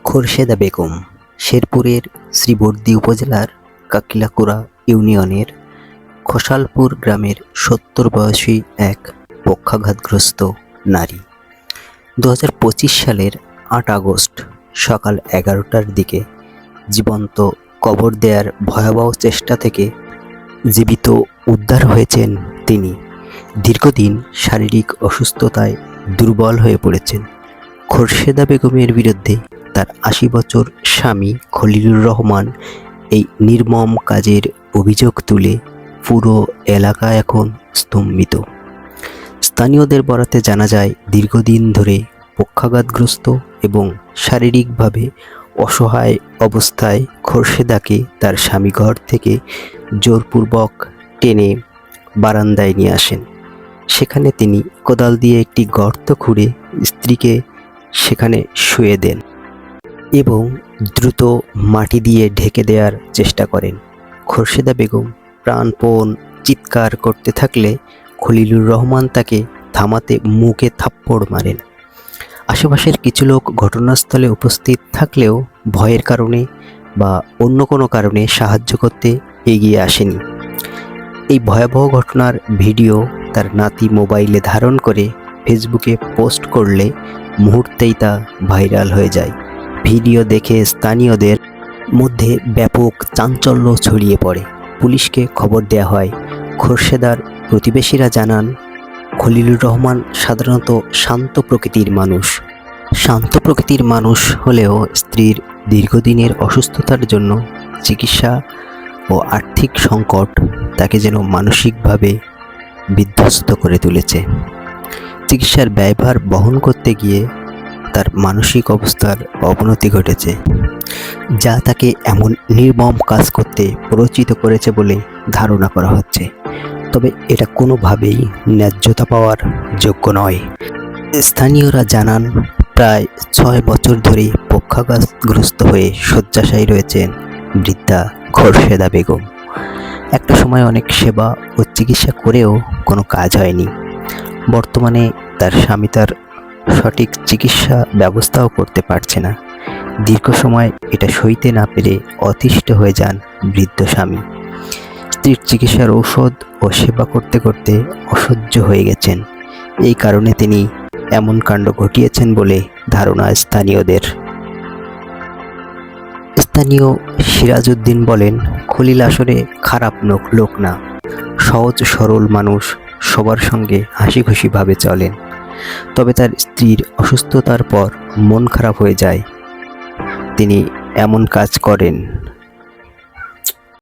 খোরশেদা বেগম শেরপুরের শ্রীবর্দী উপজেলার কাকিলাকুড়া ইউনিয়নের খোসালপুর গ্রামের ৭০ বয়সী এক পক্ষাঘাতগ্রস্ত নারী। ২০২৫ সালের ৮ আগস্ট সকাল ১১টার দিকে জীবন্ত কবর দেয়ার ভয়াবহ চেষ্টা থেকে জীবিত উদ্ধার হয়েছেন তিনি। দীর্ঘদিন শারীরিক অসুস্থতায় দুর্বল হয়ে পড়েছেন। খোরশেদা বেগমের বিরুদ্ধে তার ৮০ বছর স্বামী খলিলুর রহমান এই নির্মম কাজের অভিযোগ তুলে পুরো এলাকা এখন স্তম্ভিত। স্থানীয়দের বরাতে জানা যায়, দীর্ঘদিন ধরে পক্ষাঘাতগ্রস্ত এবং শারীরিকভাবে অসহায় অবস্থায় খোরশেদাকে তার স্বামী ঘর থেকে জোরপূর্বক টেনে বারান্দায় নিয়ে আসেন। সেখানে তিনি কোদাল দিয়ে একটি গর্ত খুঁড়ে স্ত্রীকে সেখানে শুয়ে দেন এবং দ্রুত মাটি দিয়ে ঢেকে দেওয়ার চেষ্টা করেন। খোরশেদা বেগম প্রাণপণ চিৎকার করতে থাকলে খলিলুর রহমান তাকে থামাতে মুখে থাপ্পড় মারেন। আশেপাশের কিছু লোক ঘটনাস্থলে উপস্থিত থাকলেও ভয়ের কারণে বা অন্য কোনো কারণে সাহায্য করতে এগিয়ে আসেনি। এই ভয়াবহ ঘটনার ভিডিও তার নাতি মোবাইলে ধারণ করে ফেসবুকে পোস্ট করলে মুহূর্তেই তা ভাইরাল হয়ে যায়। ভিডিও দেখে স্থানীয়দের মধ্যে ব্যাপক চাঞ্চল্য ছড়িয়ে পড়ে। পুলিশকে খবর দেওয়া হয়। খোরশেদার প্রতিবেশীরা জানান, খলিলুর রহমান সাধারণত শান্ত প্রকৃতির মানুষ হলেও স্ত্রীর দীর্ঘদিনের অসুস্থতার জন্য চিকিৎসা ও আর্থিক সংকট তাকে যেন মানসিকভাবে বিধ্বস্ত করে তুলেছে। চিকিৎসার ব্যয়ভার বহন করতে গিয়ে তার মানসিক অবস্থার অবনতি ঘটেছে, যা তাকে এমন নির্মম কাজ করতে প্ররোচিত করেছে বলে ধারণা করা হচ্ছে। তবে এটা কোনোভাবেই ন্যায্যতা পাওয়ার যোগ্য নয়। স্থানীয়রা জানান, প্রায় ৬ বছর ধরে পক্ষাঘাতগ্রস্ত হয়ে শয্যাশায়ী রয়েছেন বৃদ্ধা খোরশেদা বেগম। একটা সময় অনেক সেবা ও চিকিৎসা করেও কোনো কাজ হয়নি। বর্তমানে তার স্বামী তার সঠিক চিকিৎসা ব্যবস্থাও করতে পারছে না। দীর্ঘ সময় এটা সইতে না পেরে অতিষ্ঠ হয়ে যান বৃদ্ধ স্বামী। স্ত্রীর চিকিৎসার ঔষধ ও সেবা করতে করতে অসহ্য হয়ে গেছেন। এই কারণে তিনি এমন কাণ্ড ঘটিয়েছেন বলে ধারণা স্থানীয়দের। স্থানীয় সিরাজউদ্দিন বলেন, খলিল আসলে খারাপ লোক না, সহজ সরল মানুষ, সবার সঙ্গে হাসি খুশিভাবে চলেন। তবে তার স্ত্রীর অসুস্থতার পর মন খারাপ হয়ে যায়, তিনি এমন কাজ করেন।